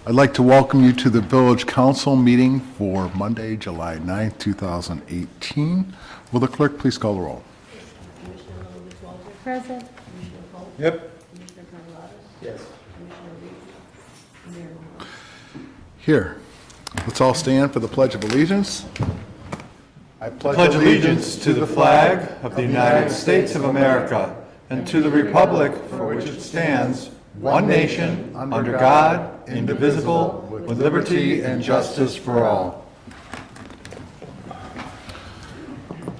I'd like to welcome you to the Village Council meeting for Monday, July 9th, 2018. Will the clerk please call the roll? Commissioner Luis Walter. Present. Commissioner Polk. Yep. Commissioner Carlotta. Yes. Commissioner Reese. Mayor Mahoney. Here. Let's all stand for the Pledge of Allegiance. I Pledge allegiance to the flag of the United States of America and to the republic for which it stands, one nation, under God, indivisible, with liberty and justice for all.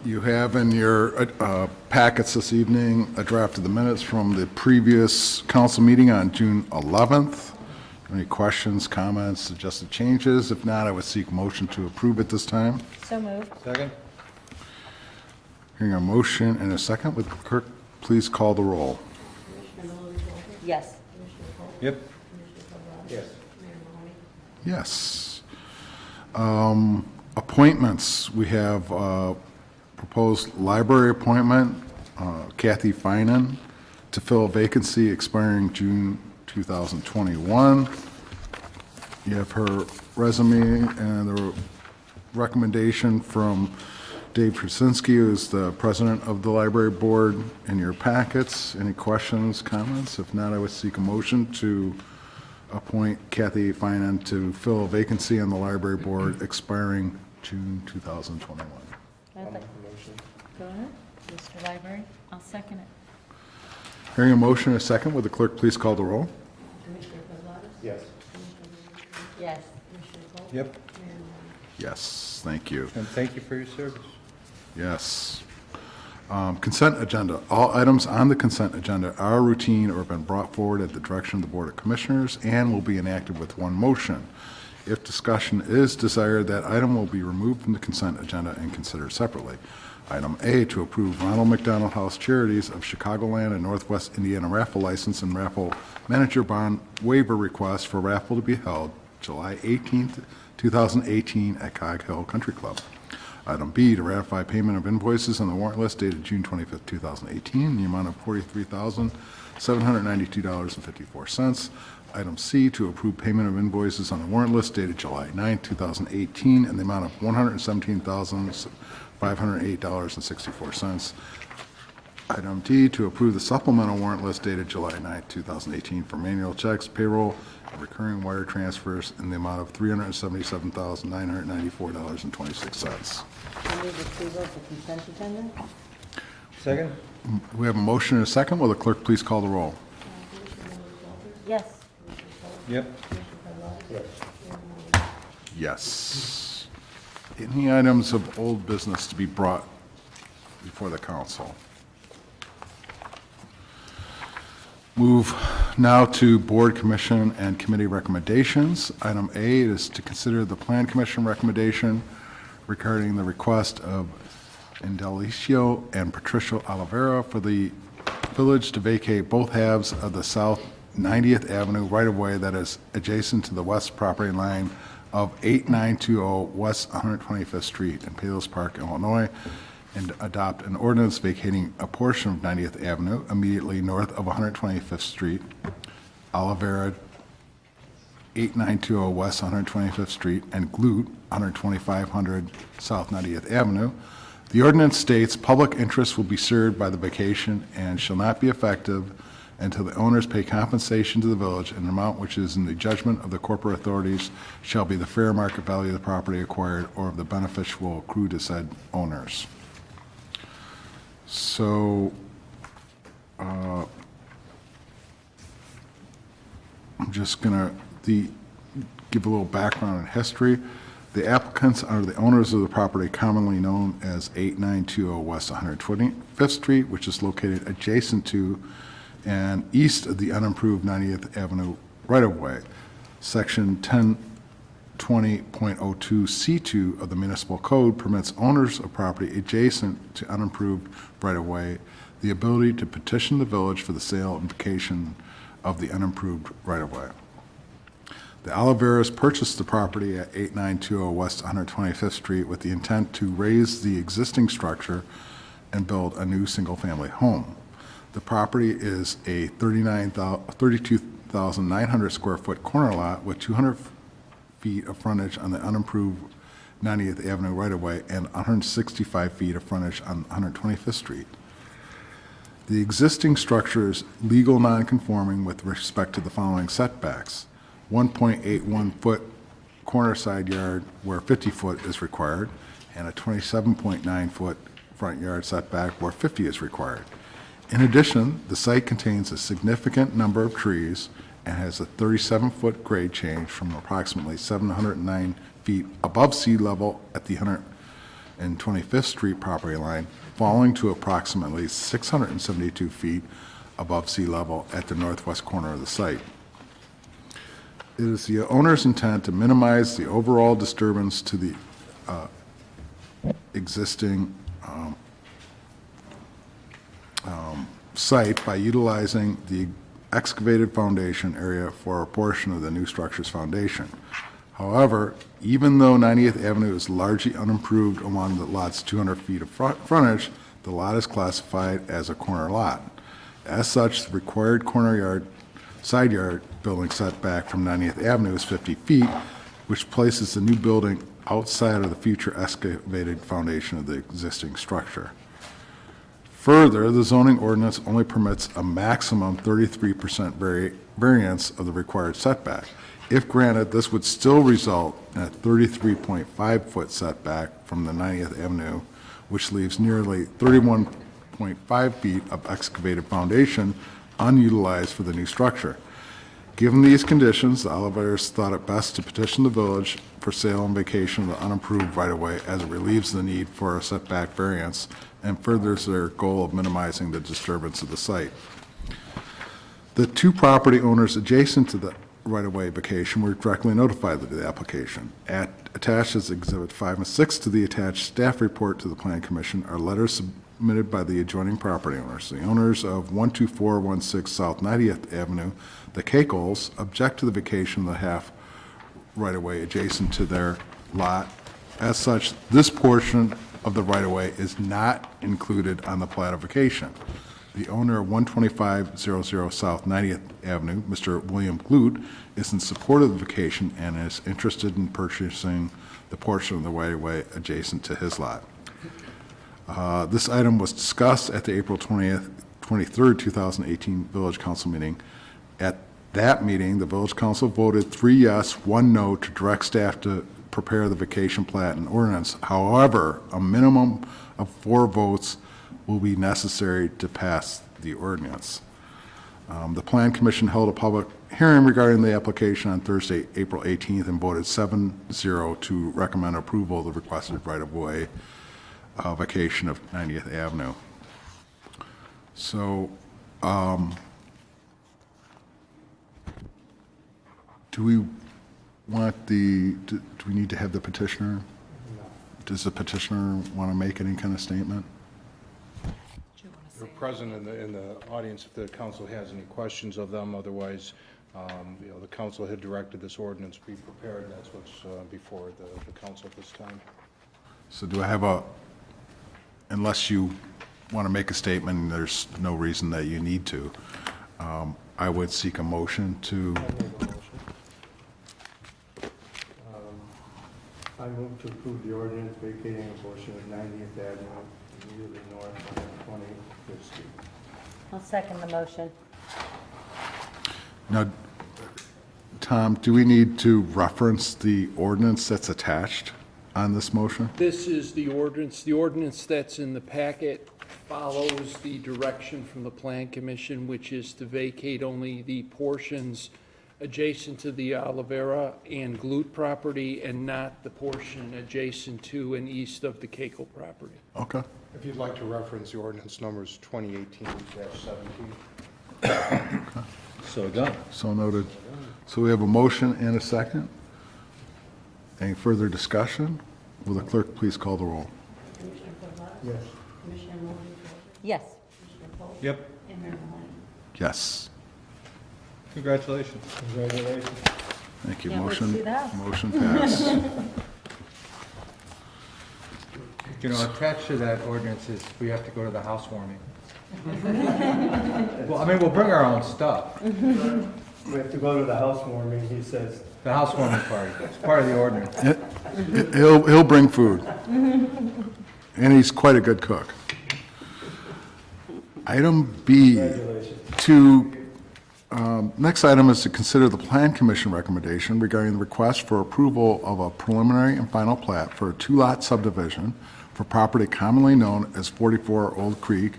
You have in your packets this evening a draft of the minutes from the previous council meeting on June 11th. Any questions, comments, suggested changes? If not, I would seek motion to approve at this time. So moved. Second? Hearing a motion and a second, would the clerk please call the roll? Commissioner Luis Walter. Yes. Commissioner Polk. Yep. Commissioner Carlotta. Yes. Mayor Mahoney. Yes. Appointments, we have proposed library appointment, Kathy Finan, to fill a vacancy expiring June 2021. You have her resume and the recommendation from Dave Krasinski, who is the president of the library board, in your packets. Any questions, comments? If not, I would seek a motion to appoint Kathy Finan to fill a vacancy on the library board expiring June 2021. I'd like- Go ahead, Mr. Library. I'll second it. Hearing a motion and a second, would the clerk please call the roll? Commissioner Carlotta. Yes. Commissioner Reese. Yes. Commissioner Polk. Yep. Mayor Mahoney. Yes, thank you. And thank you for your service. Yes. Consent agenda. All items on the consent agenda are routine or have been brought forward at the direction of the Board of Commissioners and will be enacted with one motion. If discussion is desired, that item will be removed from the consent agenda and considered separately. Item A, to approve Ronald McDonald House Charities of Chicagoland and Northwest Indiana raffle license and raffle manager bond waiver request for raffle to be held July 18th, 2018 at Cog Hill Country Club. Item B, to ratify payment of invoices on the warrant list dated June 25th, 2018, in the amount of $43,792.54. Item C, to approve payment of invoices on the warrant list dated July 9th, 2018, in the amount of $117,508.64. Item D, to approve the supplemental warrant list dated July 9th, 2018, for manual checks, payroll, and recurring wire transfers in the amount of $377,994.26. I move approval of the consent agenda. Second? We have a motion and a second. Will the clerk please call the roll? Commissioner Luis Walter. Yes. Commissioner Polk. Yep. Commissioner Carlotta. Yes. Mayor Mahoney. Yes. Any items of old business to be brought before the council? Move now to Board, Commission, and Committee recommendations. Item A is to consider the Plan Commission recommendation regarding the request of Indelicio and Patricia Oliveira for the village to vacate both halves of the South 90th Avenue right-of-way that is adjacent to the west property line of 8920 West 125th Street in Palos Park, Illinois, and adopt an ordinance vacating a portion of 90th Avenue immediately north of 125th Street, Oliveira, 8920 West 125th Street, and Glute, 12500 South 90th Avenue. The ordinance states public interest will be served by the vacation and shall not be effective until the owners pay compensation to the village in an amount which is in the judgment of the corporate authorities shall be the fair market value of the property acquired or of the benefit will accrue to said owners. So, I'm just going to give a little background and history. The applicants are the owners of the property commonly known as 8920 West 125th Street, which is located adjacent to and east of the unimproved 90th Avenue right-of-way. Section 1020.02C2 of the Municipal Code permits owners of property adjacent to unimproved right-of-way the ability to petition the village for the sale and vacation of the unimproved right-of-way. The Oliveiras purchased the property at 8920 West 125th Street with the intent to raise the existing structure and build a new single-family home. The property is a 32 1,900 square foot corner lot with 200 feet of frontage on the unimproved 90th Avenue right-of-way and 165 feet of frontage on 125th Street. The existing structure is legal non-conforming with respect to the following setbacks: 1.81 foot corner side yard where 50 foot is required, and a 27.9 foot front yard setback where 50 is required. In addition, the site contains a significant number of trees and has a 37-foot grade change from approximately 709 feet above sea level at the 125th Street property line, falling to approximately 672 feet above sea level at the northwest corner of the site. It is the owner's intent to minimize the overall disturbance to the existing site by utilizing the excavated foundation area for a portion of the new structure's foundation. However, even though 90th Avenue is largely unimproved along the lot's 200 feet of frontage, the lot is classified as a corner lot. As such, the required side yard building setback from 90th Avenue is 50 feet, which places the new building outside of the future excavated foundation of the existing structure. Further, the zoning ordinance only permits a maximum 33% variance of the required setback. If granted, this would still result in a 33.5-foot setback from the 90th Avenue, which leaves nearly 31.5 feet of excavated foundation unutilized for the new structure. Given these conditions, the Oliveras thought it best to petition the village for sale and vacation of the unimproved right-of-way as it relieves the need for a setback variance and furthers their goal of minimizing the disturbance of the site. The two property owners adjacent to the right-of-way vacation were directly notified of the application. Attached as Exhibit 5 and 6 to the attached staff report to the Plan Commission are letters submitted by the adjoining property owners. The owners of 12416 South 90th Avenue, the Caicles, object to the vacation of the half right-of-way adjacent to their lot. As such, this portion of the right-of-way is not included on the plat of vacation. The owner of 12500 South 90th Avenue, Mr. William Glute, is in support of the vacation and is interested in purchasing the portion of the right-of-way adjacent to his lot. This item was discussed at the April 23rd, 2018 Village Council meeting. At that meeting, the Village Council voted 3 yes, 1 no to direct staff to prepare the vacation plat and ordinance. However, a minimum of 4 votes will be necessary to pass the ordinance. The Plan Commission held a public hearing regarding the application on Thursday, April 18th, and voted 7-0 to recommend approval of the requested right-of-way vacation of 90th Avenue. So, do we need to have the petitioner? Does the petitioner want to make any kind of statement? They're present in the audience if the council has any questions of them. Otherwise, the council had directed this ordinance be prepared, and that's what's before the council at this time. So do I have unless you want to make a statement, and there's no reason that you need to, I would seek a motion to, I move to approve the ordinance vacating a portion of 90th Avenue immediately north of 25th Street. I'll second the motion. now, Tom, do we need to reference the ordinance that's attached on this motion? This is the ordinance. The ordinance that's in the packet follows the direction from the Plan Commission, which is to vacate only the portions adjacent to the Olivera and Glute property and not the portion adjacent to and east of the Caicel property. Okay. If you'd like to reference the ordinance numbers 2018-17. So done. So noted. So we have a motion and a second. Any further discussion? Will the clerk please call the roll? Commissioner Garvelia? Yes. Commissioner Morgan? Yes. Commissioner Polk? Yep. And Mayor Maloney? Yes. Congratulations. Congratulations. Thank you. Can't wait to Motion, see the house. motion passed. You know, attached to that ordinance is we have to go to the housewarming. Well, I mean, we'll bring our own stuff. we have to go to the housewarming, he says. The housewarming party, it's part of the ordinance. He'll bring food. And he's quite a good cook. Item B, Congratulations. next item is to consider the Plan Commission recommendation regarding the request for approval of a preliminary and final plat for a two-lot subdivision for property commonly known as 44 Old Creek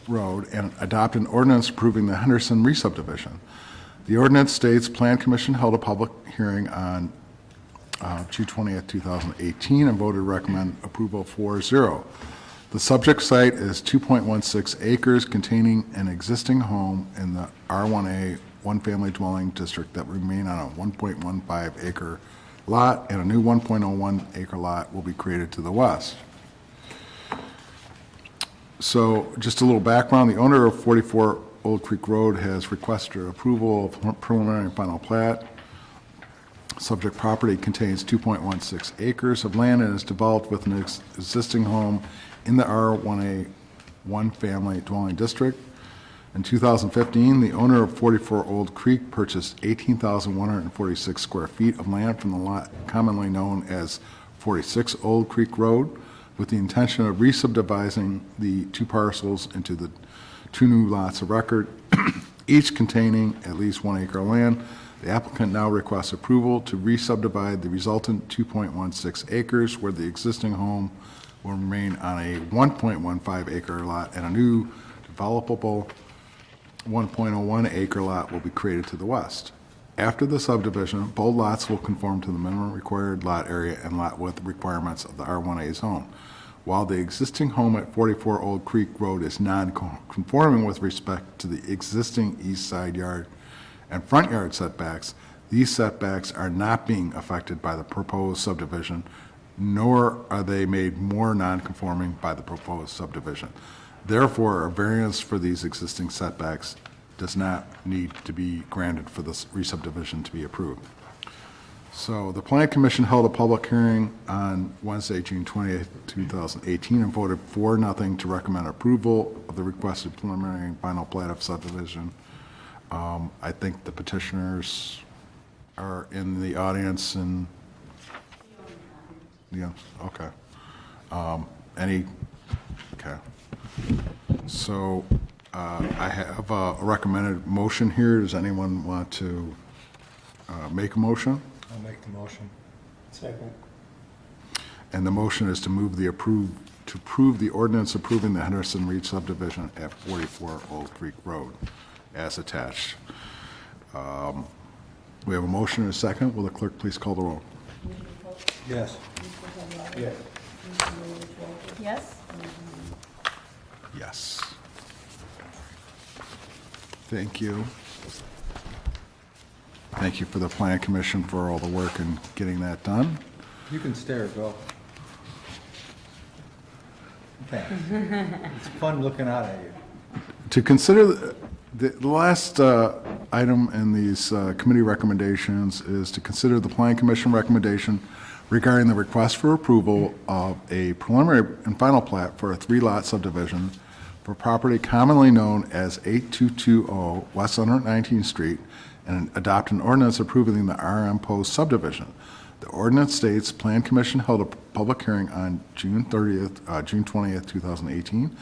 Road and adopt an ordinance approving the Henderson re-subdivision. The ordinance states Plan Commission held a public hearing on June 20th, 2018, and voted to recommend approval 4-0. The subject site is 2.16 acres containing an existing home in the R1A one-family dwelling district that remain on a 1.15 acre lot, and a new 1.01 acre lot will be created to the west. So just a little background, the owner of 44 Old Creek Road has requested approval of preliminary and final plat. Subject property contains 2.16 acres of land and is developed with an existing home in the R1A one-family dwelling district. In 2015, the owner of 44 Old Creek purchased 18,146 square feet of land from the lot commonly known as 46 Old Creek Road, with the intention of re-subdividing the two parcels into the two new lots of record, each containing at least 1 acre of land. The applicant now requests approval to re-subdivide the resultant 2.16 acres where the existing home will remain on a 1.15 acre lot, and a new developable 1.01 acre lot will be created to the west. After the subdivision, both lots will conform to the minimum required lot area and lot width requirements of the R1A zone. While the existing home at 44 Old Creek Road is non-conforming with respect to the existing east side yard and front yard setbacks, these setbacks are not being affected by the proposed subdivision, nor are they made more non-conforming by the proposed subdivision. Therefore, a variance for these existing setbacks does not need to be granted for this re-subdivision to be approved. So the Plan Commission held a public hearing on Wednesday, June 20th, 2018, and voted 4-0 to recommend approval of the requested preliminary and final plat of subdivision. I think the petitioners are in the audience, and yeah, okay. Okay. So I have a recommended motion here. Does anyone want to make a motion? I'll make the motion. Second. And the motion is to approve the ordinance approving the Henderson Reed subdivision at 44 Old Creek Road as attached. We have a motion and a second. Will the clerk please call the roll? Yes. Yes. Yes? Yes. Thank you. Thank you for the Plan Commission for all the work in getting that done. You can stare, Bill. Thanks. It's fun looking out at you. To consider, the last item in these committee recommendations is to consider the Plan Commission recommendation regarding the request for approval of a preliminary and final plat for a 3-lot subdivision for property commonly known as 8220 West 119th Street, and adopt an ordinance approving the RM Post subdivision. The ordinance states Plan Commission held a public hearing on June 20th, 2018,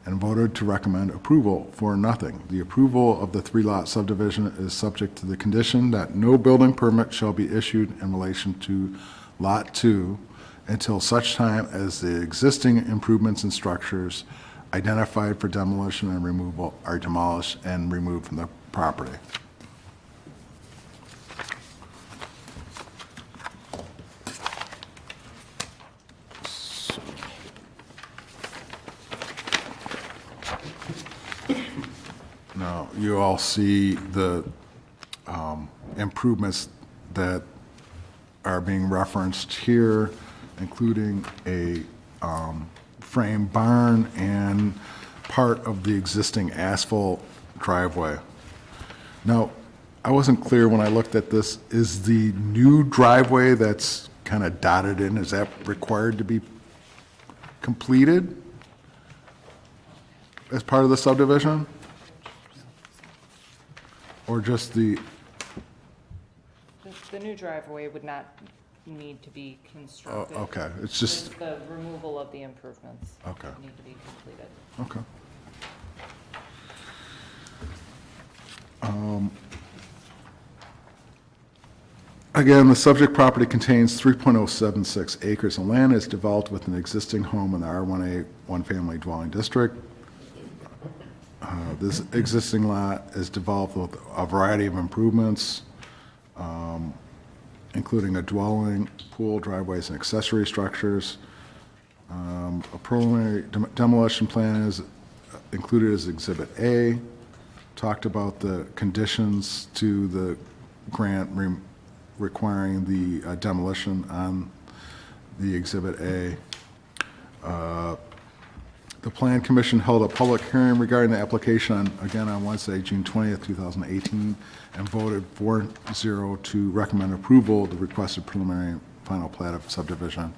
and voted to recommend approval 4-0. The approval of the 3-lot subdivision is subject to the condition that no building permit shall be issued in relation to Lot 2 until such time as the existing improvements and structures identified for demolition and removal are demolished and removed from the property. Now, you all see the improvements that are being referenced here, including a frame barn and part of the existing asphalt driveway. Now, I wasn't clear when I looked at this, is the new driveway that's kind of dotted in, is that required to be completed as part of the subdivision? Or just the, The new driveway would not need to be constructed. okay, it's just, The removal of the improvements. Okay. Need to be completed. okay. Again, the subject property contains 3.076 acres of land, is developed with an existing home in the R1A one-family dwelling district. This existing lot is developed with a variety of improvements, including a dwelling, pool, driveways, and accessory structures. A preliminary demolition plan is included as Exhibit A. Talked about the conditions to the grant requiring the demolition on the Exhibit A. The Plan Commission held a public hearing regarding the application on Wednesday, June 20th, 2018, and voted 4-0 to recommend approval of the requested preliminary and final plat of subdivision.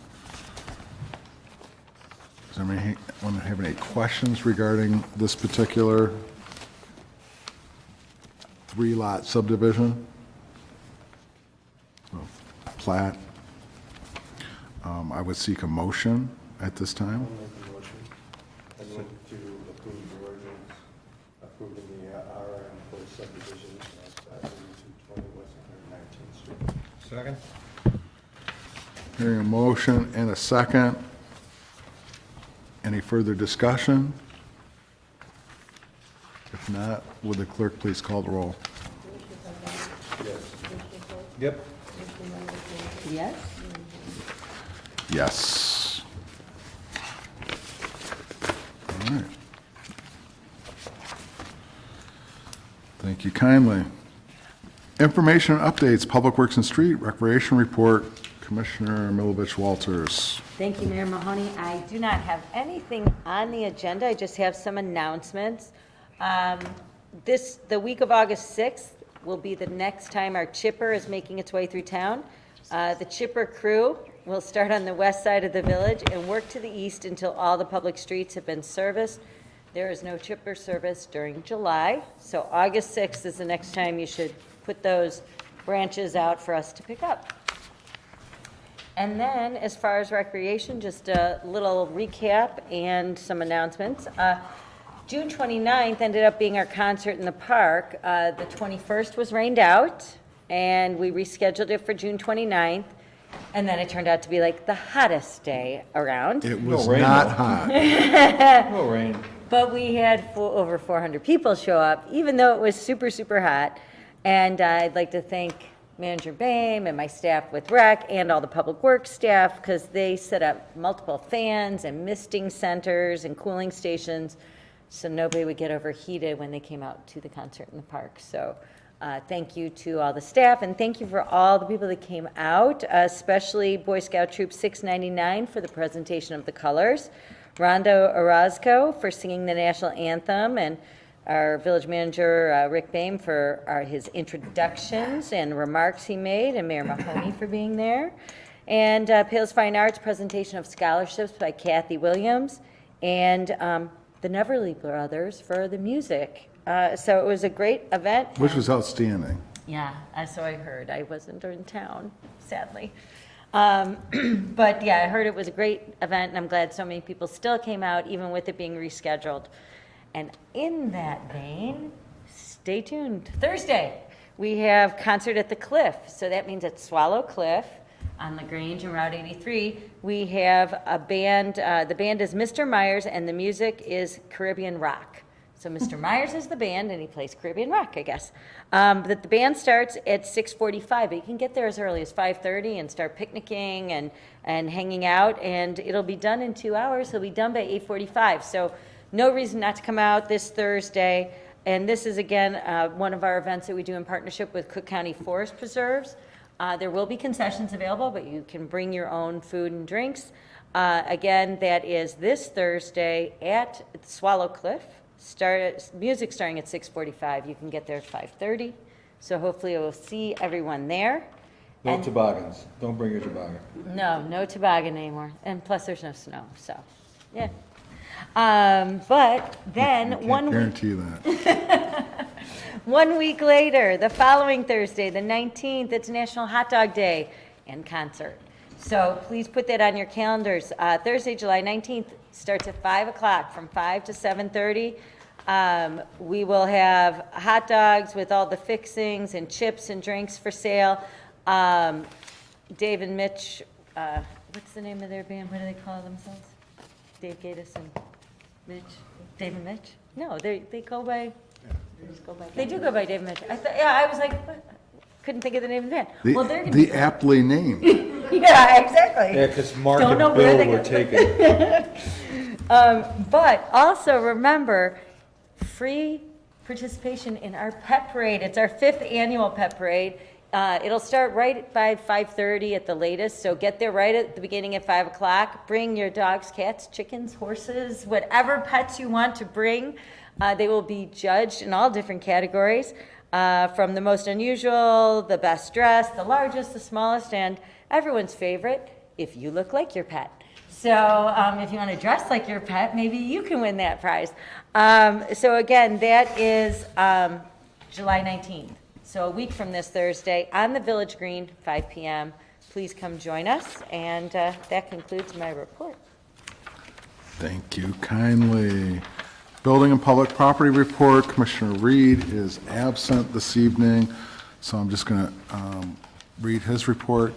Does anyone have any questions regarding this particular three-lot subdivision? Plat? I would seek a motion at this time. I'll make a motion. I move to approve the ordinance approving the RM for subdivision at 3220 West 119th Street. Second? Hearing a motion and a second. Any further discussion? If not, would the clerk please call the roll? Yep. Yes? Yes. All right. Thank you kindly. Information and updates, Public Works and Street, Recreation Report, Commissioner Milovich Walters. Thank you, Mayor Mahoney. I do not have anything on the agenda. I just have some announcements. The week of August 6th will be the next time our chipper is making its way through town. The chipper crew will start on the west side of the village and work to the east until all the public streets have been serviced. There is no chipper service during July, so August 6th is the next time you should put those branches out for us to pick up. And then, as far as recreation, just a little recap and some announcements. June 29th ended up being our concert in the park. The 21st was rained out, and we rescheduled it for June 29th. And then it turned out to be like the hottest day around. It was rain, not though. hot. No rain. But we had over 400 people show up, even though it was super, super hot. And I'd like to thank Manager Boehm and my staff with rec and all the public works staff, because they set up multiple fans and misting centers and cooling stations so nobody would get overheated when they came out to the concert in the park. So thank you to all the staff, and thank you for all the people that came out, especially Boy Scout Troop 699 for the presentation of the colors, Rondo Orozco for singing the national anthem, and our village manager, Rick Boehm, for his introductions and remarks he made, and Mayor Mahoney for being there. And Palos Fine Arts presentation of scholarships by Kathy Williams, and the Neverly Brothers for the music. So it was a great event. Which was outstanding. Yeah, so I heard. I wasn't in town, sadly. But yeah, I heard it was a great event, and I'm glad so many people still came out, even with it being rescheduled. And in that vein, stay tuned. Thursday, we have concert at the Cliff. So that means at Swallow Cliff on LaGrange and Route 83. We have a band. The band is Mr. Myers, and the music is Caribbean rock. So Mr. Myers is the band, and he plays Caribbean rock, I guess. But the band starts at 6:45, but you can get there as early as 5:30 and start picnicking and hanging out, and it'll be done in 2 hours. It'll be done by 8:45. So no reason not to come out this Thursday. And this is, again, one of our events that we do in partnership with Cook County Forest Preserves. There will be concessions available, but you can bring your own food and drinks. Again, that is this Thursday at Swallow Cliff. Music starting at 6:45. You can get there at 5:30. So hopefully we'll see everyone there. No And- toboggans. Don't bring your toboggan. No toboggan anymore. And plus there's no snow, so, yeah. But then Can't one week. guarantee that. 1 week later, the following Thursday, the 19th, it's National Hot Dog Day and concert. So please put that on your calendars. Thursday, July 19th, starts at 5 o'clock, from 5 to 7:30. We will have hot dogs with all the fixings and chips and drinks for sale. Dave and Mitch, what's the name of their band? What do they call themselves? Dave Gatus and Mitch? Dave and Mitch? No, they go by, they do go by Dave and Mitch. I was like, what? Couldn't think of the name of the band. Well, they're gonna The aptly named. Yeah, exactly. Yeah, because Mark Don't and know where Bill they were go. taken. But also remember, free participation in our pet parade. It's our 5th annual pet parade. It'll start right by 5:30 at the latest, so get there right at the beginning at 5 o'clock. Bring your dogs, cats, chickens, horses, whatever pets you want to bring. They will be judged in all different categories, from the most unusual, the best dressed, the largest, the smallest, and everyone's favorite, if you look like your pet. So if you want to dress like your pet, maybe you can win that prize. So again, that is July 19th. So a week from this Thursday on the Village Green, 5 p.m. Please come join us. And that concludes my report. Thank you kindly. Building and Public Property Report, Commissioner Reed is absent this evening, so I'm just going to read his report.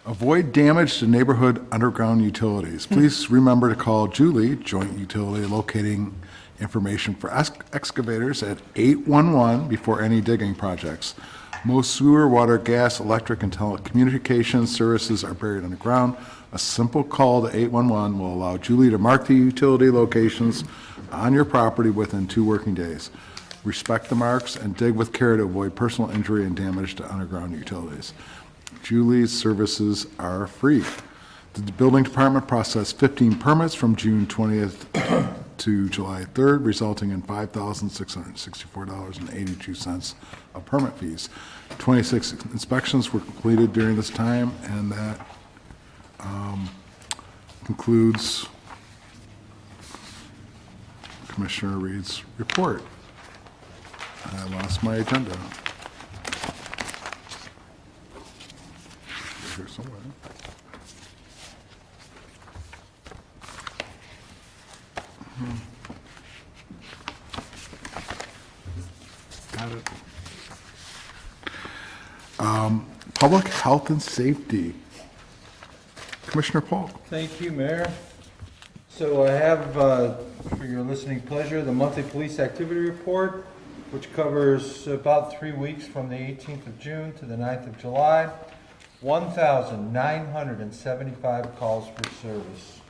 Avoid damage to neighborhood underground utilities. Please remember to call Julie, Joint Utility Locating Information for Excavators, at 811 before any digging projects. Most sewer, water, gas, electric, and telecommunications services are buried underground. A simple call to 811 will allow Julie to mark the utility locations on your property within 2 working days. Respect the marks and dig with care to avoid personal injury and damage to underground utilities. Julie's services are free. The building department processed 15 permits from June 20th to July 3rd, resulting in $5,664.82 of permit fees. 26 inspections were completed during this time, and that concludes Commissioner Reed's report. I lost my agenda. Here somewhere. Got it. Public health and safety. Commissioner Polk. Thank you, Mayor. So I have, for your listening pleasure, the monthly police activity report, which covers about 3 weeks from the 18th of June to the 9th of July. 1,975 calls for service.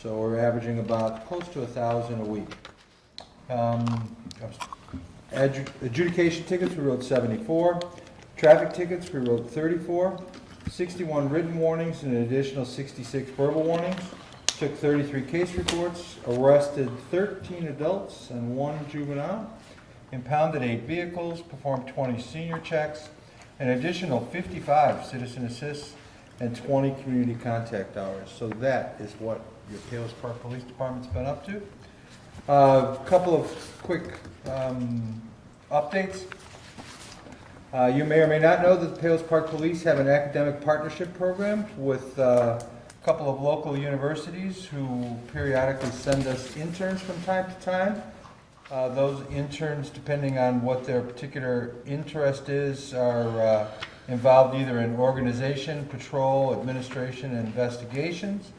So we're averaging about close to 1,000 a week. Adjudication tickets, we wrote 74. Traffic tickets, we wrote 34. 61 written warnings and an additional 66 verbal warnings. Took 33 case reports, arrested 13 adults and 1 juvenile, impounded 8 vehicles, performed 20 senior checks, an additional 55 citizen assists, and 20 community contact hours. So that is what your Palos Park Police Department's been up to. A couple of quick updates. You may or may not know that the Palos Park Police have an academic partnership program with a couple of local universities who periodically send us interns from time to time. Those interns, depending on what their particular interest is, are involved either in organization, patrol, administration, and investigations.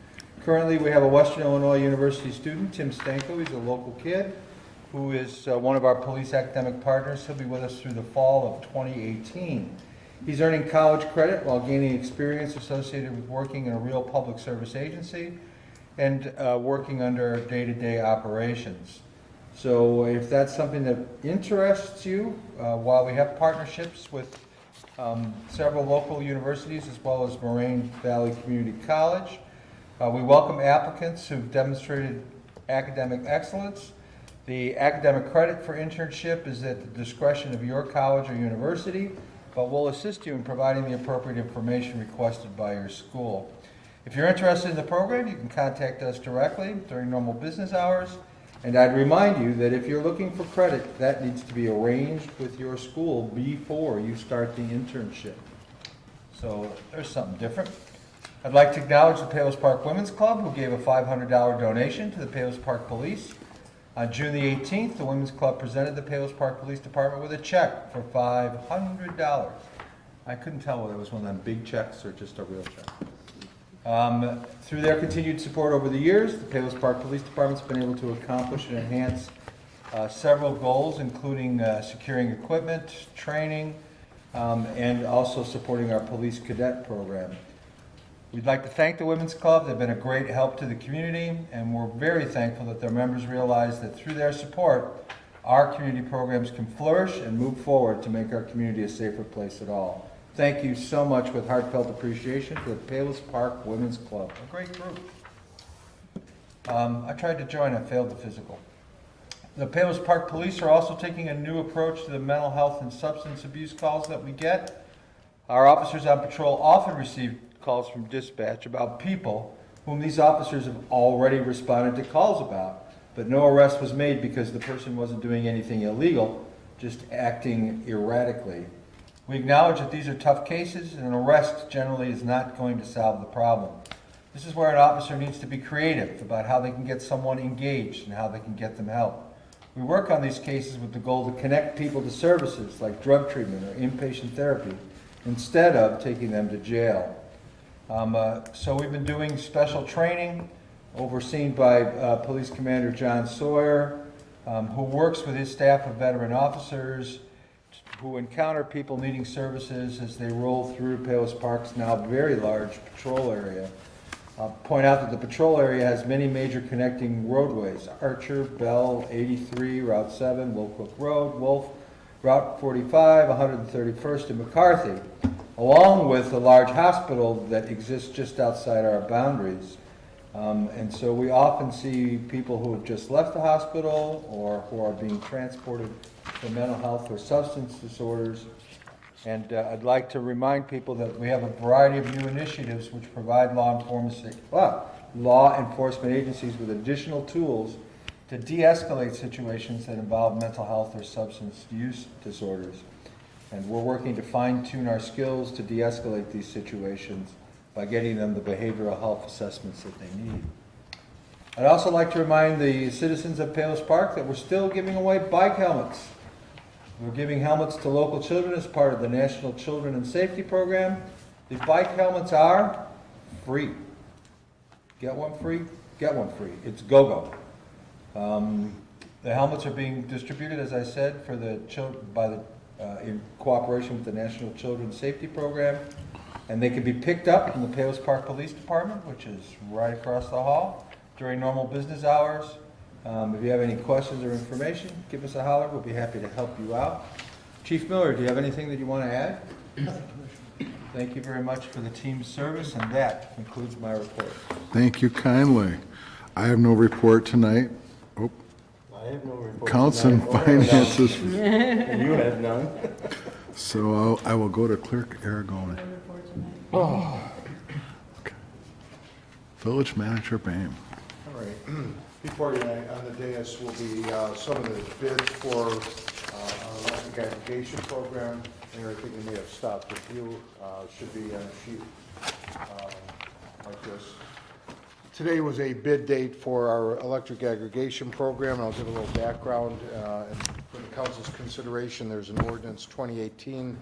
Currently, we have a Western Illinois University student, Tim Stanko. He's a local kid who is one of our police academic partners. He'll be with us through the fall of 2018. He's earning college credit while gaining experience associated with working in a real public service agency and working under day-to-day operations. So if that's something that interests you, while we have partnerships with several local universities as well as Moraine Valley Community College, we welcome applicants who've demonstrated academic excellence. The academic credit for internship is at the discretion of your college or university, but we'll assist you in providing the appropriate information requested by your school. If you're interested in the program, you can contact us directly during normal business hours And I'd remind you that if you're looking for credit, that needs to be arranged with your school before you start the internship. So there's something different. I'd like to acknowledge the Palos Park Women's Club, who gave a $500 donation to the Palos Park Police. On June the 18th, the Women's Club presented the Palos Park Police Department with a check for $500. I couldn't tell whether it was one of them big checks or just a real check. Through their continued support over the years, the Palos Park Police Department's been able to accomplish and enhance several goals, including securing equipment, training, and also supporting our police cadet program. We'd like to thank the Women's Club. They've been a great help to the community, and we're very thankful that their members realize that through their support, our community programs can flourish and move forward to make our community a safer place at all. Thank you so much with heartfelt appreciation for the Palos Park Women's Club, a great group. I tried to join, I failed the physical. The Palos Park Police are also taking a new approach to the mental health and substance abuse calls that we get. Our officers on patrol often receive calls from dispatch about people whom these officers have already responded to calls about, but no arrest was made because the person wasn't doing anything illegal, just acting erratically. We acknowledge that these are tough cases, and an arrest generally is not going to solve the problem. This is where an officer needs to be creative about how they can get someone engaged and how they can get them help. We work on these cases with the goal to connect people to services like drug treatment or inpatient therapy instead of taking them to jail. So we've been doing special training overseen by Police Commander John Sawyer, who works with his staff of veteran officers who encounter people needing services as they roll through Palos Park's now very large patrol area. I'll point out that the patrol area has many major connecting roadways: Archer, Bell, 83, Route 7, Wolcott Road, Wolf, Route 45, 131st, and McCarthy, along with a large hospital that exists just outside our boundaries. And so we often see people who have just left the hospital or who are being transported for mental health or substance disorders. And I'd like to remind people that we have a variety of new initiatives which provide law enforcement agencies with additional tools to de-escalate situations that involve mental health or substance use disorders. And we're working to fine-tune our skills to de-escalate these situations by getting them the behavioral health assessments that they need. I'd also like to remind the citizens of Palos Park that we're still giving away bike helmets. We're giving helmets to local children as part of the National Children and Safety Program. The bike helmets are free. Get one free, get one free. It's go-go. The helmets are being distributed, as I said, for the in cooperation with the National Children's Safety Program, and they can be picked up in the Palos Park Police Department, which is right across the hall, during normal business hours. If you have any questions or information, give us a holler. We'll be happy to help you out. Chief Miller, do you have anything that you want to add? Thank you very much for the team's service, and that concludes my report. Thank you kindly. I have no report tonight. Oh, I have no report. Accounts and finances. And you have none. So I will go to Clerk Aragona. No report tonight. Oh. Okay. Village Manager Bame. All right. Before you, on the dais will be some of the bids for our electric aggregation program. And I think we may have stopped a few. Should be on a sheet like this. Today was a bid date for our electric aggregation program, and I'll give a little background. And for the council's consideration, there's an ordinance 2018-21,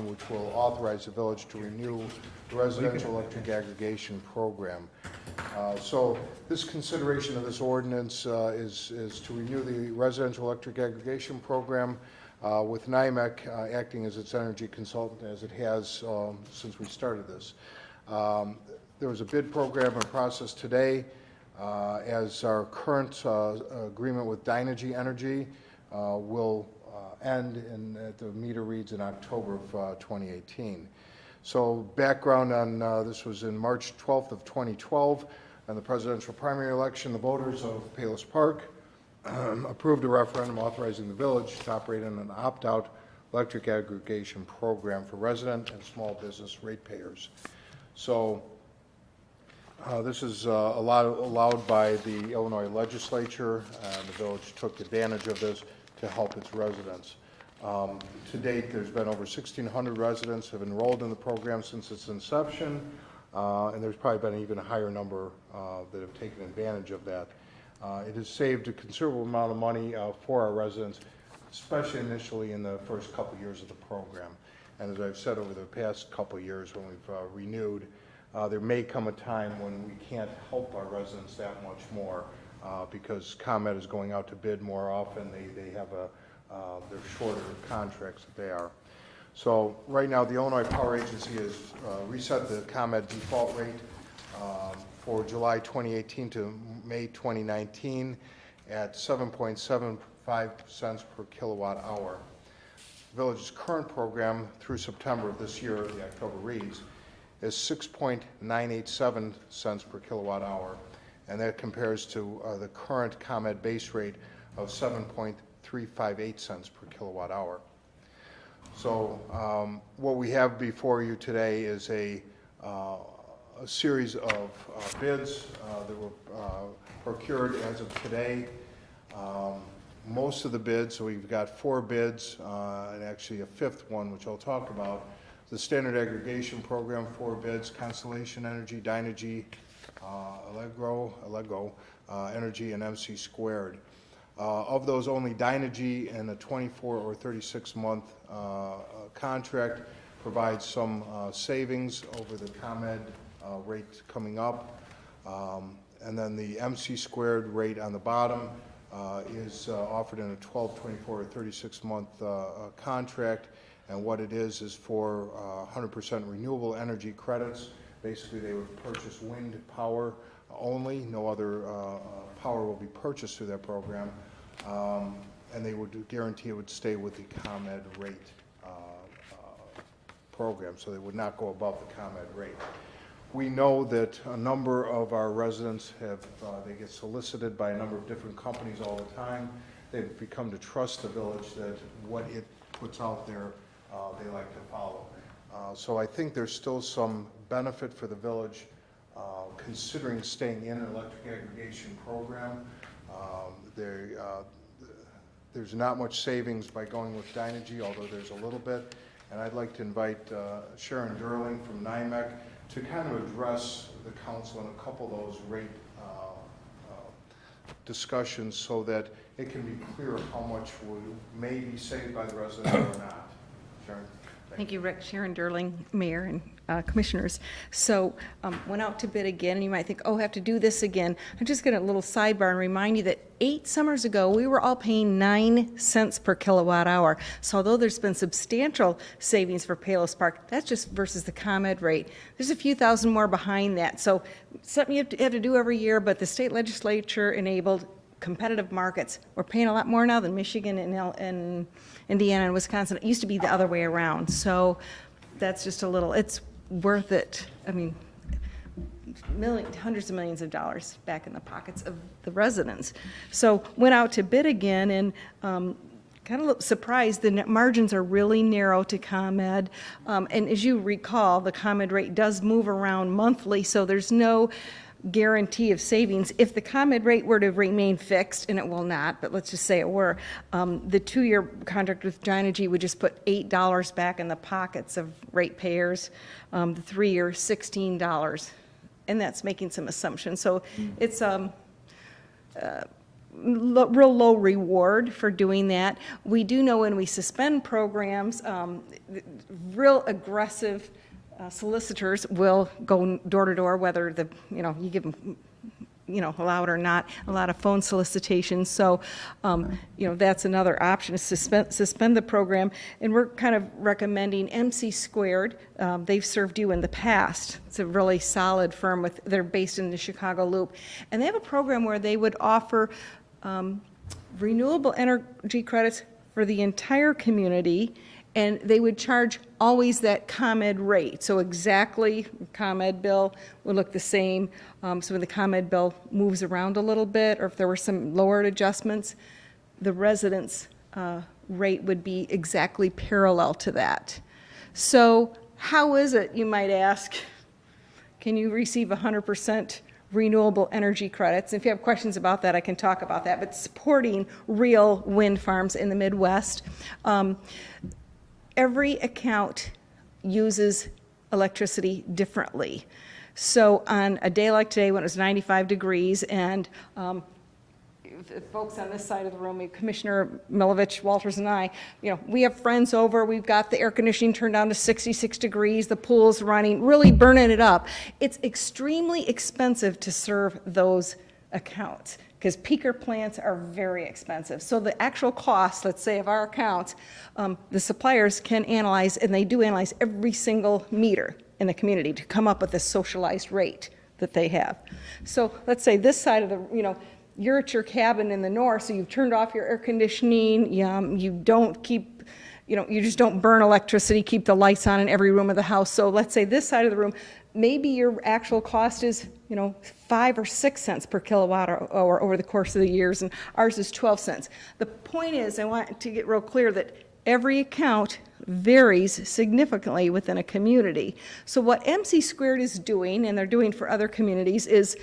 which will authorize the village to renew the residential electric aggregation program. So this consideration of this ordinance is to renew the residential electric aggregation program with NIMEC acting as its energy consultant, as it has since we started this. There was a bid program in process today, as our current agreement with Dynegy Energy will end at the meter reads in October of 2018. So background on this was in March 12th of 2012, and the presidential primary election, the voters of Palos Park approved a referendum authorizing the village to operate in an opt-out electric aggregation program for resident and small business ratepayers. So This is allowed by the Illinois legislature, and the village took advantage of this to help its residents. To date, there's been over 1,600 residents have enrolled in the program since its inception, and there's probably been an even higher number that have taken advantage of that. It has saved a considerable amount of money for our residents, especially initially in the first couple years of the program. And as I've said over the past couple years when we've renewed, there may come a time when we can't help our residents that much more because ComEd is going out to bid more often. They have they're shorter contracts that they are. So right now, the Illinois Power Agency has reset the ComEd default rate for July 2018 to May 2019 at 7.75 cents per kilowatt hour. The village's current program through September of this year, the October reads, is 6.987 cents per kilowatt hour, and that compares to the current ComEd base rate of 7.358 cents per kilowatt hour. So what we have before you today is a series of bids that were procured as of today. Most of the bids, so we've got 4 bids, and actually a 5th one, which I'll talk about. The Standard Aggregation Program, 4 bids, Constellation Energy, Dynegy, Allego Energy, and MC Squared. Of those, only Dynegy in a 24 or 36-month contract provides some savings over the ComEd rate coming up. And then the MC Squared rate on the bottom is offered in a 12, 24, or 36-month contract. And what it is for 100% renewable energy credits. Basically, they would purchase wind power only. No other power will be purchased through that program. And they would guarantee it would stay with the ComEd rate program, so they would not go above the ComEd rate. We know that a number of our residents have, they get solicited by a number of different companies all the time. They've become to trust the village that what it puts out there, they like to follow. So I think there's still some benefit for the village considering staying in an electric aggregation program. There's not much savings by going with Dynegy, although there's a little bit. And I'd like to invite Sharon Durling from NIMEC to kind of address the council in a couple of those rate discussions so that it can be clear how much may be saved by the residents or not. Sharon? Thank you, Rick. Sharon Durling, Mayor and Commissioners. So went out to bid again, and you might think, oh, I have to do this again. I'm just going to a little sidebar and remind you that 8 summers ago, we were all paying 9 cents per kilowatt hour. So although there's been substantial savings for Palos Park, that's just versus the ComEd rate. There's a few thousand more behind that. So something you have to do every year, but the state legislature enabled competitive markets. We're paying a lot more now than Michigan and Indiana and Wisconsin. It used to be the other way around. So that's just a little, it's worth it. I mean, hundreds of millions of dollars back in the pockets of the residents. So went out to bid again and kind of surprised. The net margins are really narrow to ComEd. And as you recall, the ComEd rate does move around monthly, so there's no guarantee of savings. If the ComEd rate were to remain fixed, and it will not, but let's just say it were, the 2-year contract with Dynegy would just put $8 back in the pockets of ratepayers. The 3-year, $16. And that's making some assumptions. So it's real low reward for doing that. We do know when we suspend programs, real aggressive solicitors will go door to door, whether you give them, allow it or not, a lot of phone solicitations. So, that's another option, is suspend the program. And we're kind of recommending MC Squared. They've served you in the past. It's a really solid firm. They're based in the Chicago Loop. And they have a program where they would offer renewable energy credits for the entire community, and they would charge always that ComEd rate. So exactly, ComEd bill would look the same. So when the ComEd bill moves around a little bit, or if there were some lowered adjustments, the residents' rate would be exactly parallel to that. So how is it, you might ask, can you receive 100% renewable energy credits? If you have questions about that, I can talk about that, but supporting real wind farms in the Midwest. Every account uses electricity differently. So on a day like today when it was 95 degrees and the folks on this side of the room, Commissioner Milovich, Walters and I, we have friends over, we've got the air conditioning turned down to 66 degrees, the pool's running, really burning it up. It's extremely expensive to serve those accounts because peaker plants are very expensive. So the actual cost, let's say, of our accounts, the suppliers can analyze, and they do analyze every single meter in the community to come up with a socialized rate that they have. So let's say this side of the, you're at your cabin in the north, so you've turned off your air conditioning, you don't keep, you just don't burn electricity, keep the lights on in every room of the house. So let's say this side of the room, maybe your actual cost is, 5 or 6 cents per kilowatt hour over the course of the years, and ours is 12 cents. The point is, I want to get real clear that every account varies significantly within a community. So what MC Squared is doing, and they're doing for other communities, is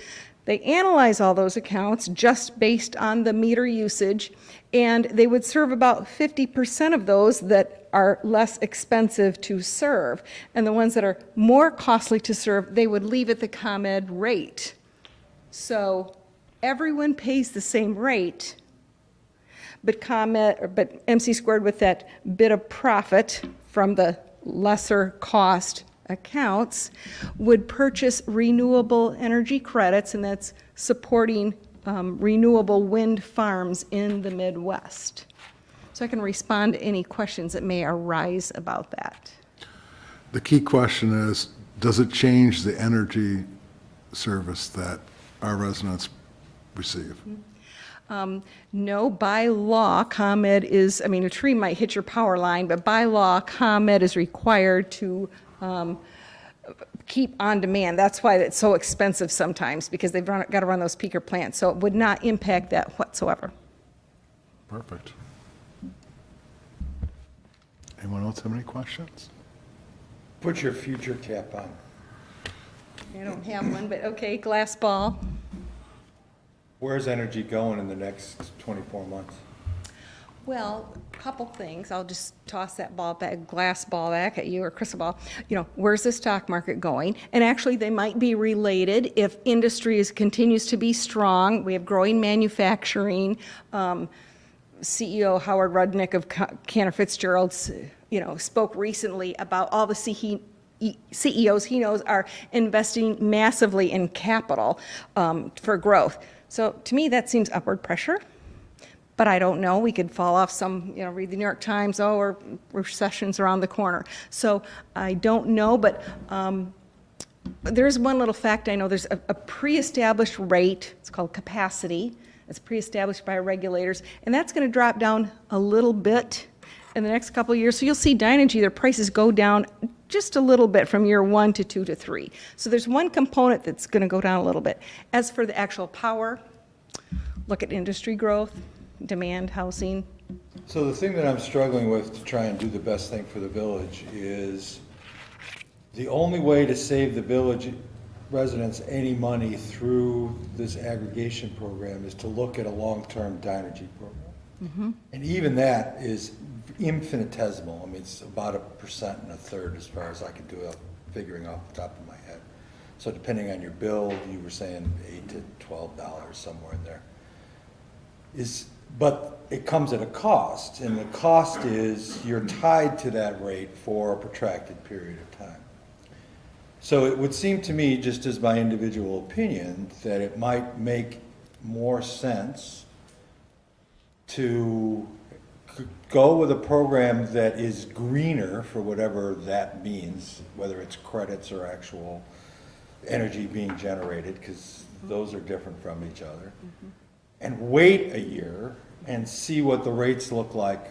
they analyze all those accounts just based on the meter usage, and they would serve about 50% of those that are less expensive to serve. And the ones that are more costly to serve, they would leave at the ComEd rate. So everyone pays the same rate, but MC Squared, with that bit of profit from the lesser cost accounts, would purchase renewable energy credits, and that's supporting renewable wind farms in the Midwest. So I can respond to any questions that may arise about that. The key question is, does it change the energy service that our residents receive? No, by law, ComEd is, a tree might hit your power line, but by law, ComEd is required to keep on demand. That's why it's so expensive sometimes, because they've got to run those peaker plants. So it would not impact that whatsoever. Perfect. Anyone else have any questions? Put your future cap on. I don't have one, but okay, glass ball. Where's energy going in the next 24 months? Well, a couple things. I'll just toss that glass ball back at you, or crystal ball. Where's the stock market going? And actually, they might be related. If industry continues to be strong, we have growing manufacturing. CEO Howard Rudnick of Cantor Fitzgerald, spoke recently about all the CEOs he knows are investing massively in capital for growth. So to me, that seems upward pressure. But I don't know. We could fall off some, read the New York Times, or recession's around the corner. So I don't know, but there's one little fact I know. There's a pre-established rate. It's called capacity. It's pre-established by our regulators, and that's going to drop down a little bit in the next couple of years. So you'll see Dynegy, their prices go down just a little bit from year 1 to 2 to 3. So there's one component that's going to go down a little bit. As for the actual power, look at industry growth, demand, housing. So the thing that I'm struggling with to try and do the best thing for the village is the only way to save the village residents any money through this aggregation program is to look at a long-term Dynegy program. Mm-hmm. And even that is infinitesimal. It's about 1% and 1/3 as far as I can do it, figuring off the top of my head. So depending on your bill, you were saying $8 to $12 somewhere in there. But it comes at a cost, and the cost is you're tied to that rate for a protracted period of time. So it would seem to me, just as my individual opinion, that it might make more sense to go with a program that is greener, for whatever that means, whether it's credits or actual energy being generated, because those are different from each other, and wait a year and see what the rates look like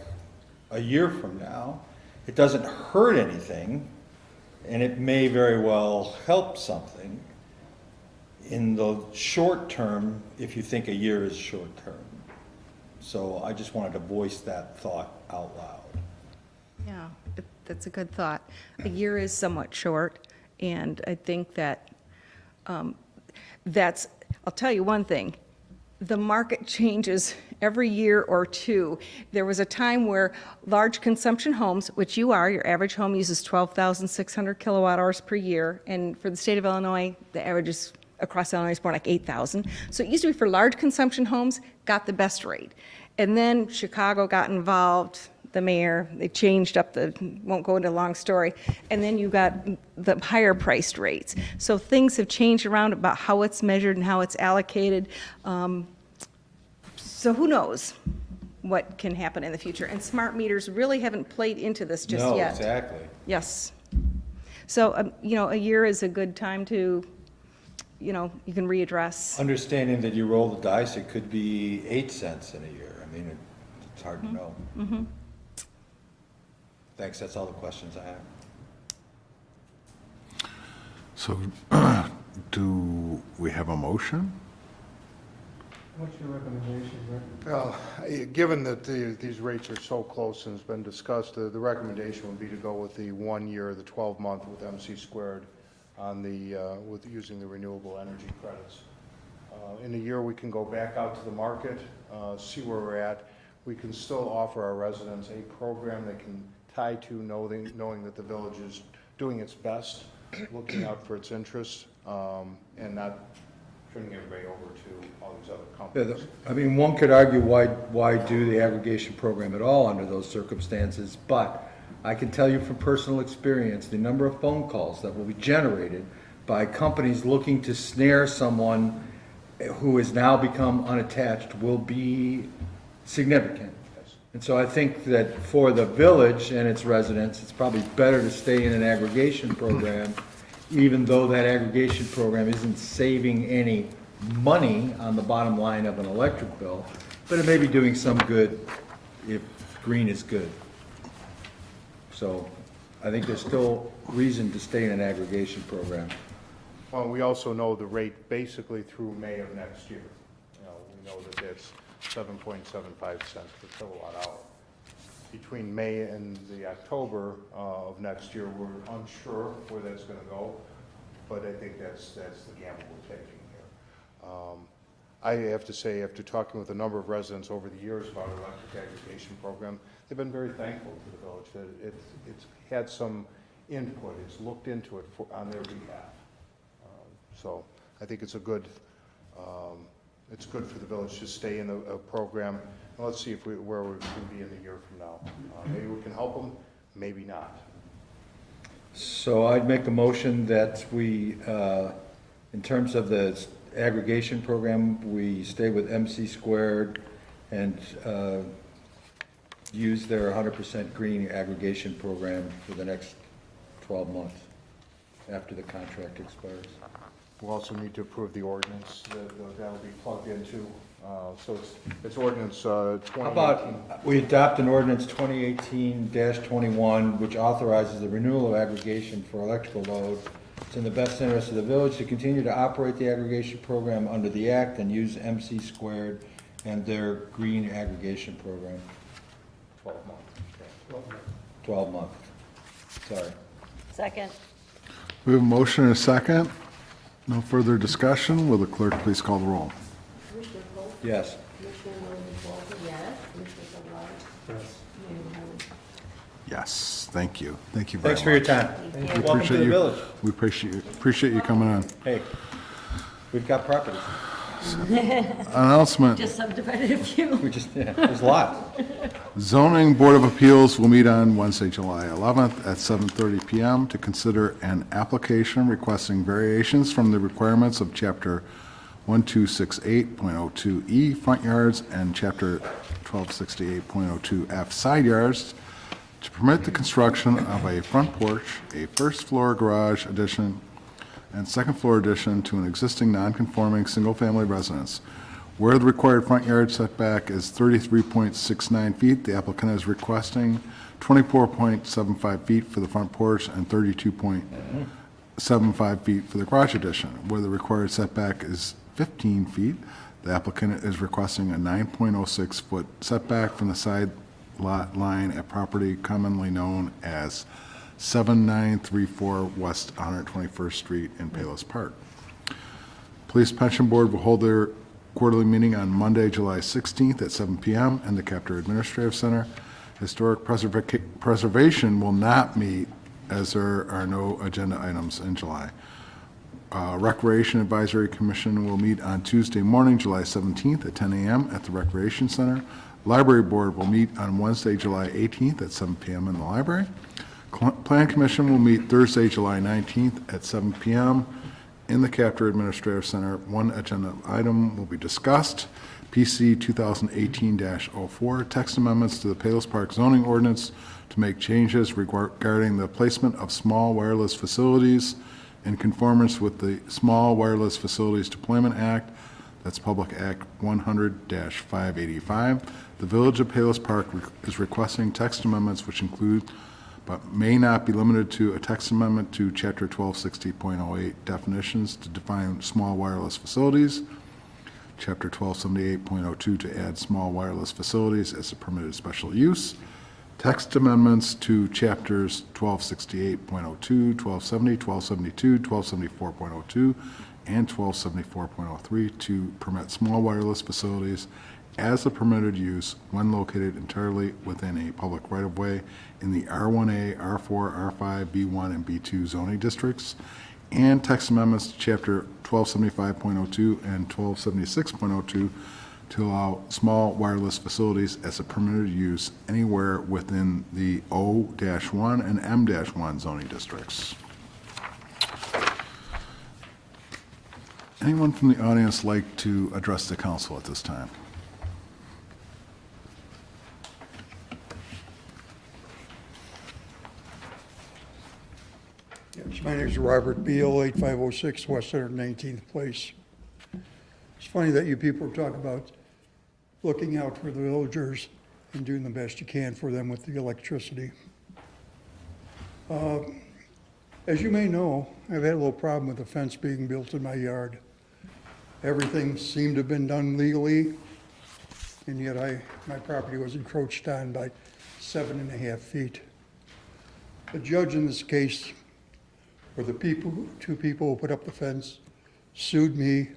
a year from now. It doesn't hurt anything, and it may very well help something in the short term if you think a year is short term. So I just wanted to voice that thought out loud. Yeah, that's a good thought. A year is somewhat short, and I think that That's, I'll tell you one thing, the market changes every year or two. There was a time where large consumption homes, which you are, your average home uses 12,600 kilowatt hours per year, and for the state of Illinois, the average is across Illinois is more like 8,000. So it used to be for large consumption homes, got the best rate. And then Chicago got involved, the mayor, they changed up the, won't go into a long story, and then you got the higher priced rates. So things have changed around about how it's measured and how it's allocated. So who knows what can happen in the future? And smart meters really haven't played into this just No, yet. exactly. Yes. So, you know, a year is a good time to, you know, you can readdress. Understanding that you roll the dice, it could be 8 cents in a year. I mean, it's hard to know. Thanks, that's all the questions I have. So do we have a motion? What's your recommendation, Rick? Well, given that these rates are so close and it's been discussed, the recommendation would be to go with the 1 year, the 12-month with MC squared on the, with using the renewable energy credits. In a year, we can go back out to the market, see where we're at. We can still offer our residents a program they can tie to, knowing that the village is doing its best, looking out for its interests, and not turning everybody over to all these other companies. I mean, one could argue why do the aggregation program at all under those circumstances, but I can tell you from personal experience, the number of phone calls that will be generated by companies looking to snare someone who has now become unattached will be significant. And so I think that for the village and its residents, it's probably better to stay in an aggregation program, even though that aggregation program isn't saving any money on the bottom line of an electric bill, but it may be doing some good if green is good. So I think there's still reason to stay in an aggregation program. Well, we also know the rate basically through May of next year. You know, we know that it's 7.75 cents per kilowatt hour. Between May and the October of next year, we're unsure where that's going to go, but I think that's the gamble we're taking here. I have to say, after talking with a number of residents over the years about our electric aggregation program, they've been very thankful to the village that it's had some input, it's looked into it on their behalf. So I think it's good for the village to stay in a program. And let's see where we can be in a year from now. Maybe we can help them, maybe not. So I'd make a motion that we, in terms of the aggregation program, we stay with MC squared and use their 100% green aggregation program for the next 12 months after the contract expires. We'll also need to approve the ordinance that'll be plugged into. So it's ordinance 2018. How about we adopt an ordinance 2018-21, which authorizes the renewal of aggregation for electrical load. It's in the best interest of the village to continue to operate the aggregation program under the act and use MC squared and their green aggregation program. 12 months. Okay. 12 months. Sorry. Second. We have a motion and a second. No further discussion. Will the clerk please call the roll? Commissioner Polk? Yes. Commissioner Walter? Yes. Commissioner Garvelia? Yes. Mayor Holman? Yes, thank you. Thank you very Thanks much. for your time. We Welcome to appreciate the you- village. We appreciate you coming on. Hey, we've got properties. Announcement. Just subdivided a few. There's a lot. Zoning Board of Appeals will meet on Wednesday, July 11th at 7:30 PM to consider an application requesting variations from the requirements of Chapter 1268.02E front yards and Chapter 1268.02F side yards to permit the construction of a front porch, a first-floor garage addition, and second-floor addition to an existing non-conforming single-family residence. Where the required front yard setback is 33.69 feet, the applicant is requesting 24.75 feet for the front porch and 32.75 feet for the garage addition. Where the required setback is 15 feet, the applicant is requesting a 9.06-foot setback from the side lot line at property commonly known as 7934 West 121st Street in Palos Park. Police Pension Board will hold their quarterly meeting on Monday, July 16th at 7 p.m. in the Captor Administrative Center. Historic Preservation will not meet as there are no agenda items in July. Recreation Advisory Commission will meet on Tuesday morning, July 17th at 10 a.m. at the Recreation Center. Library Board will meet on Wednesday, July 18th at 7 p.m. in the library. Plan Commission will meet Thursday, July 19th at 7 p.m. in the Captor Administrative Center. One agenda item will be discussed. PC 2018-04, text amendments to the Palos Park zoning ordinance to make changes regarding the placement of small wireless facilities in conformance with the Small Wireless Facilities Deployment Act, that's Public Act 100-585. The Village of Palos Park is requesting text amendments which include but may not be limited to a text amendment to Chapter 1260.08 definitions to define small wireless facilities, Chapter 1278.02 to add small wireless facilities as a permitted special use, text amendments to Chapters 1268.02, 1270, 1272, 1274.02, and 1274.03 to permit small wireless facilities as a permitted use when located entirely within a public right-of-way in the R1A, R4, R5, B1, and B2 zoning districts, and text amendments to Chapter 1275.02 and 1276.02 to allow small wireless facilities as a permitted use anywhere within the O-1 and M-1 zoning districts. Anyone from the audience like to address the council at this time? Yes, my name is Robert Beal, 8506 West 119th Place. It's funny that you people talk about looking out for the villagers and doing the best you can for them with the electricity. As you may know, I've had a little problem with the fence being built in my yard. Everything seemed to have been done legally, and yet my property was encroached on by 7.5 feet. The judge in this case, or the two people who put up the fence, sued me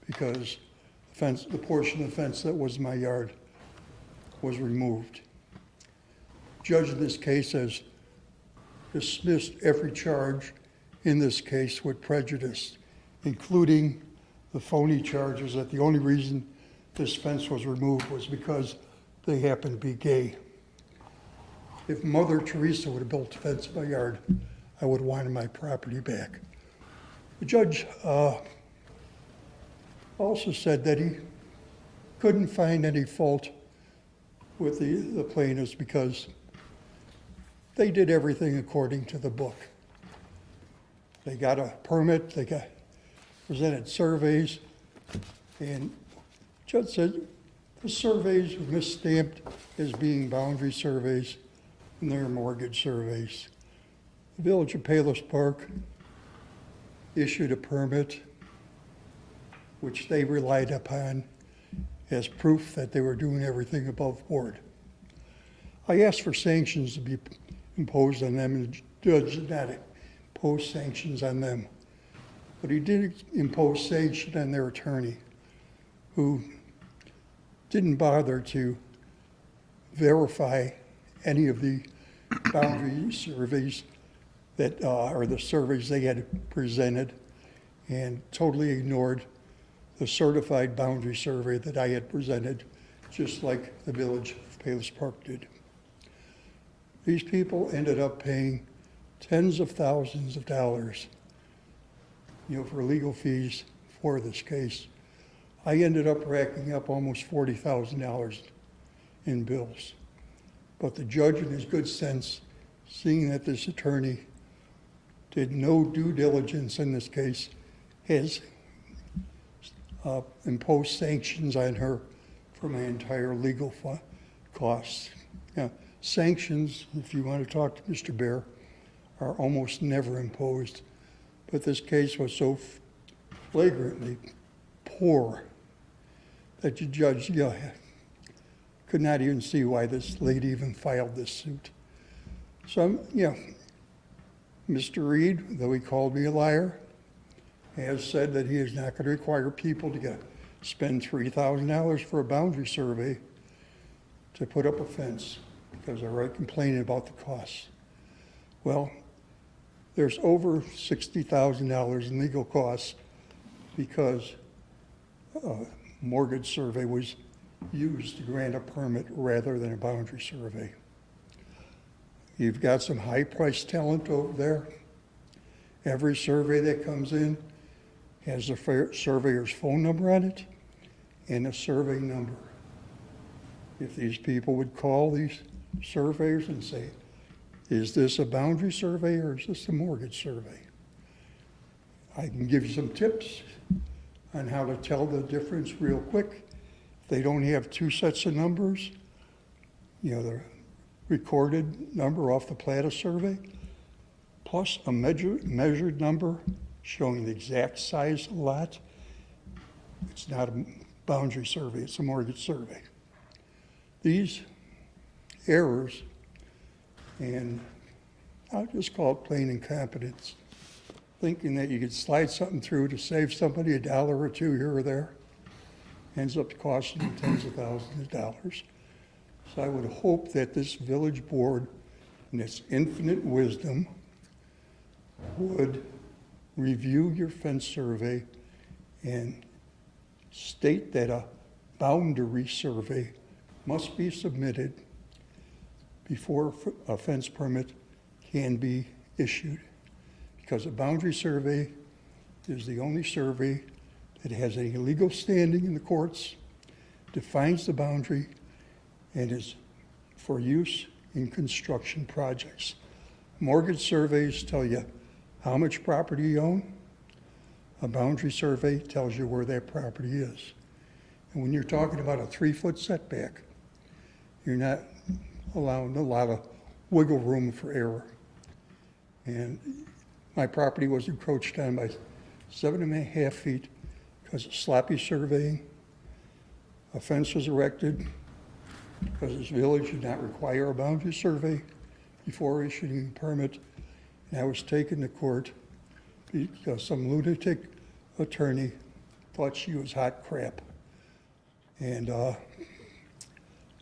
because the portion of the fence that was my yard was removed. Judge in this case has dismissed every charge in this case with prejudice, including the phony charges that the only reason this fence was removed was because they happen to be gay. If Mother Teresa would have built a fence in my yard, I would have wanted my property back. The judge also said that he couldn't find any fault with the plaintiffs because they did everything according to the book. They got a permit, presented surveys, and the judge said the surveys were misstamped as being boundary surveys and they're mortgage surveys. The Village of Palos Park issued a permit which they relied upon as proof that they were doing everything above board. I asked for sanctions to be imposed on them, and the judge did not impose sanctions on them. But he did impose sanctions on their attorney, who didn't bother to verify any of the boundary surveys that are the surveys they had presented, and totally ignored the certified boundary survey that I had presented, just like the Village of Palos Park did. These people ended up paying tens of thousands of dollars, for legal fees for this case. I ended up racking up almost $40,000 in bills. But the judge, in his good sense, seeing that this attorney did no due diligence in this case, has imposed sanctions on her for my entire legal costs. Sanctions, if you want to talk to Mr. Bear, are almost never imposed. But this case was so flagrantly poor that the judge could not even see why this lady even filed this suit. So, Mr. Reed, though he called me a liar, has said that he is not going to require people to spend $3,000 for a boundary survey to put up a fence, because they're right complaining about the costs. Well, there's over $60,000 in legal costs because a mortgage survey was used to grant a permit rather than a boundary survey. You've got some high-priced talent over there. Every survey that comes in has the surveyor's phone number on it and a survey number. If these people would call these surveyors and say, is this a boundary survey or is this a mortgage survey? I can give you some tips on how to tell the difference real quick. If they don't have two sets of numbers, the recorded number off the plat of survey, plus a measured number showing the exact size of the lot, it's not a boundary survey, it's a mortgage survey. These errors, and I'll just call it plain incompetence, thinking that you could slide something through to save somebody $1 or $2 here or there, ends up costing you tens of thousands of dollars. So I would hope that this village board, in its infinite wisdom, would review your fence survey and state that a boundary survey must be submitted before a fence permit can be issued. Because a boundary survey is the only survey that has any legal standing in the courts, defines the boundary, and is for use in construction projects. Mortgage surveys tell you how much property you own. A boundary survey tells you where that property is. And when you're talking about a 3-foot setback, you're not allowing a lot of wiggle room for error. And my property was encroached on by 7.5 feet because of sloppy surveying. A fence was erected because this village did not require a boundary survey before issuing a permit. And I was taken to court because some lunatic attorney thought she was hot crap. And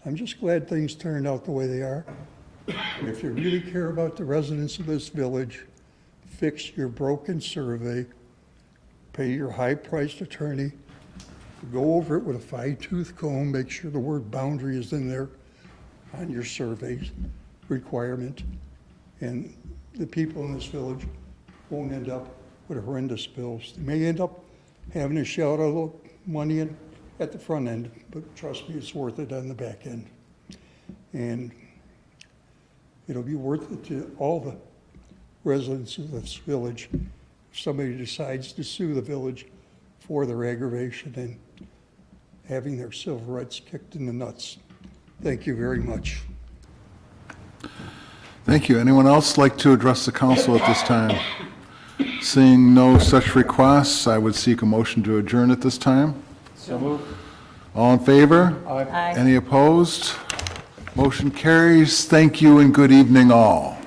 I'm just glad things turned out the way they are. And if you really care about the residents of this village, fix your broken survey, pay your high-priced attorney, go over it with a fine-tooth comb, make sure the word boundary is in there on your survey requirement, and the people in this village won't end up with horrendous bills. They may end up having to shell out a little money in at the front end, but trust me, it's worth it on the back end. And it'll be worth it to all the residents of this village if somebody decides to sue the village for their aggravation and having their civil rights kicked in the nuts. Thank you very much. Thank you. Anyone else like to address the council at this time? Seeing no such requests, I would seek a motion to adjourn at this time. So moved. All in favor? Aye. Any opposed? Motion carries. Thank you and good evening all.